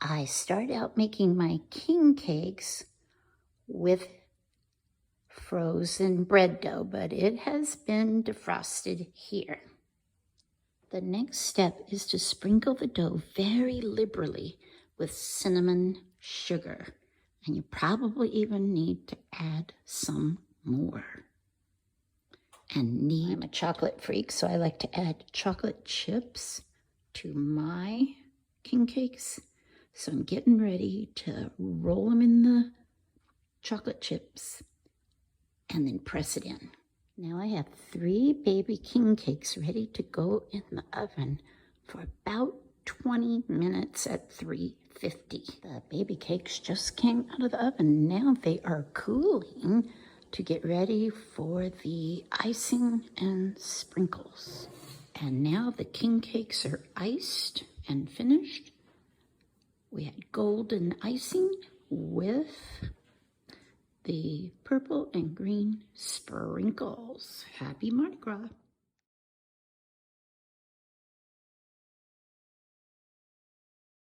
I start out making my king cakes with frozen bread dough, but it has been defrosted here. The next step is to sprinkle the dough very liberally with cinnamon sugar, and you probably even need to add some more. And I'm a chocolate freak, so I like to add chocolate chips to my king cakes. So I'm getting ready to roll them in the chocolate chips and then press it in. Now I have 3 baby king cakes ready to go in the oven for about 20 minutes at 350. The baby cakes just came out of the oven. Now they are cooling to get ready for the icing and sprinkles. And now the king cakes are iced and finished. We had golden icing with the purple and green sprinkles. Happy Mardi Gras.